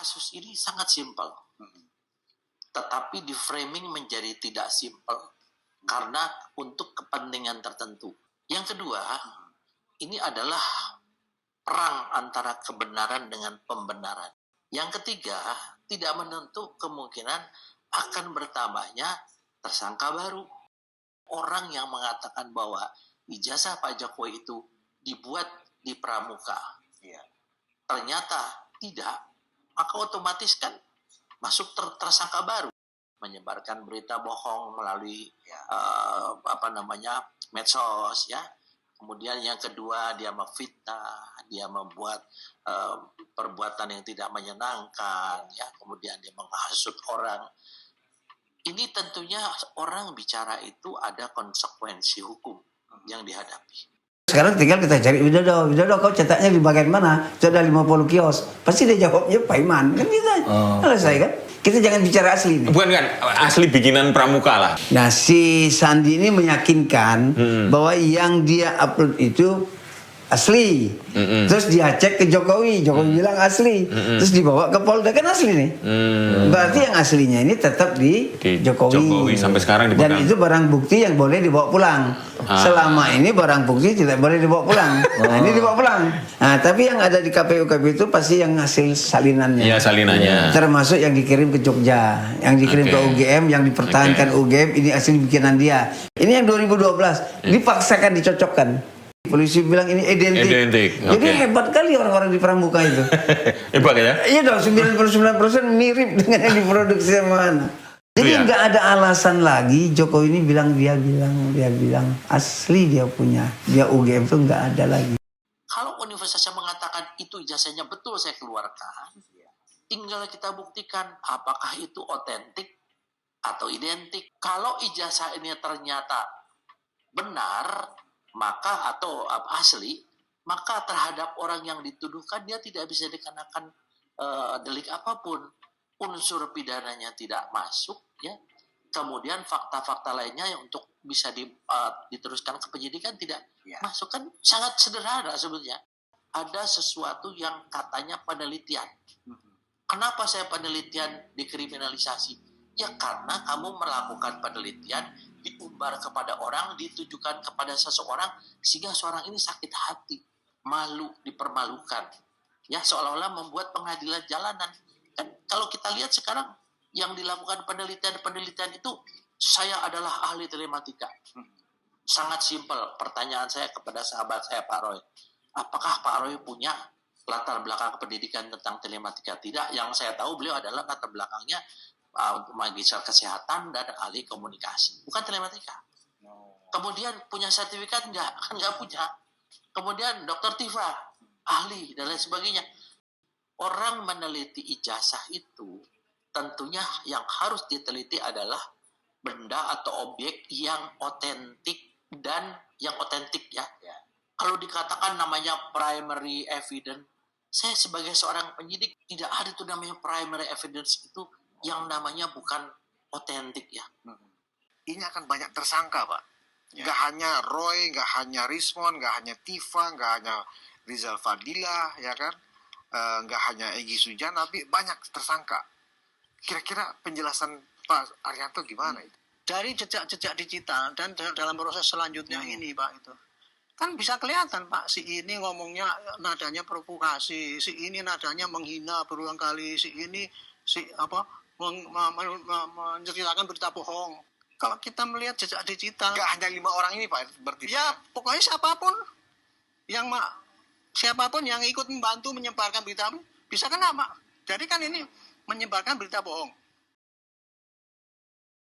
kasus ini sangat simpel. Tetapi di framing menjadi tidak simpel karena untuk kepentingan tertentu. Yang kedua, ini adalah perang antara kebenaran dengan pembenaran. Yang ketiga, tidak menutup kemungkinan akan bertambahnya tersangka baru. Orang yang mengatakan bahwa ijazah Pak Jokowi itu dibuat di pramuka, ternyata tidak, maka otomatis kan masuk tersangka baru, menyebarkan berita bohong melalui medsos, ya. Kemudian yang kedua, dia memfitnah, dia membuat perbuatan yang tidak menyenangkan, ya. Kemudian dia menghasut orang. Ini tentunya orang bicara itu ada konsekuensi hukum yang dihadapi. Sekarang tinggal kita cari Widodo kau cetaknya di bagian mana? Sudah 50 kios. Pasti dia jawabnya Pak Iman. Kan gitu aja. Selesai kan? Kita jangan bicara asli. Bukan kan asli bikinan pramuka lah. Nah, si Sandi ini meyakinkan bahwa yang dia upload itu asli. Terus dia cek ke Jokowi bilang asli. Terus dibawa ke Polda, kan asli nih. Berarti yang aslinya ini tetap di Jokowi sampai sekarang dipegang. Dan itu barang bukti yang boleh dibawa pulang. Selama ini barang bukti tidak boleh dibawa pulang. Nah, ini dibawa pulang. Nah, tapi yang ada di KPU itu pasti yang hasil salinannya. Iya, salinannya. Termasuk yang dikirim ke Jogja, yang dikirim ke UGM, yang dipertahankan UGM, ini asli bikinan dia. Ini yang 2012 dipaksakan dicocokkan. Polisi bilang ini identik. Jadi hebat kali orang-orang di pramuka itu. Hebat ya? Iya dong, 99% mirip dengan yang diproduksi sama mana. Jadi nggak ada alasan lagi Jokowi ini dia bilang asli dia punya. Dia UGM itu nggak ada lagi. Kalau universitasnya mengatakan itu ijazahnya betul saya keluarkan, tinggal kita buktikan apakah itu otentik atau identik. Kalau ijazah ini ternyata benar, maka atau asli, maka terhadap orang yang dituduhkan dia tidak bisa dikenakan delik apapun. Unsur pidananya tidak masuk, ya. Kemudian fakta-fakta lainnya yang untuk bisa diteruskan ke penyidikan tidak masuk, kan sangat sederhana sebetulnya. Ada sesuatu yang katanya penelitian. Kenapa saya penelitian dikriminalisasi? Ya karena kamu melakukan penelitian, diumbar kepada orang, ditujukan kepada seseorang, sehingga seorang ini sakit hati, malu, dipermalukan. Ya, seolah-olah membuat pengadilan jalanan. Kan kalau kita lihat sekarang yang dilakukan penelitian itu, saya adalah ahli telematika. Sangat simpel pertanyaan saya kepada sahabat saya Pak Roy. Apakah Pak Roy punya latar belakang pendidikan tentang telematika? Tidak, yang saya tahu beliau adalah latar belakangnya magister kesehatan dan ahli komunikasi, bukan telematika. Kemudian punya sertifikat nggak punya. Kemudian dokter Tifa ahli dan lain sebagainya. Orang meneliti ijazah itu tentunya yang harus diteliti adalah benda atau objek yang otentik dan yang otentik, ya. Kalau dikatakan namanya primary evidence, saya sebagai seorang penyidik tidak ada itu namanya primary evidence itu yang namanya bukan otentik, ya. Ini akan banyak tersangka, Pak. Nggak hanya Roy, nggak hanya Rismon, nggak hanya Tifa, nggak hanya Rizal Fadila, ya kan? Nggak hanya Egy Sujana, tapi banyak tersangka. Kira-kira penjelasan Pak Arianto gimana itu? Dari jejak-jejak digital dan dalam proses selanjutnya ini, Pak, itu kan bisa kelihatan, Pak, si ini ngomongnya nadanya provokasi, si ini nadanya menghina berulang kali, si ini menceritakan berita bohong. Kalau kita melihat jejak digital, nggak hanya 5 orang ini, Pak, berarti. Ya, pokoknya siapapun yang ikut membantu menyebarkan berita bisa kena, Pak. Jadi kan ini menyebarkan berita bohong.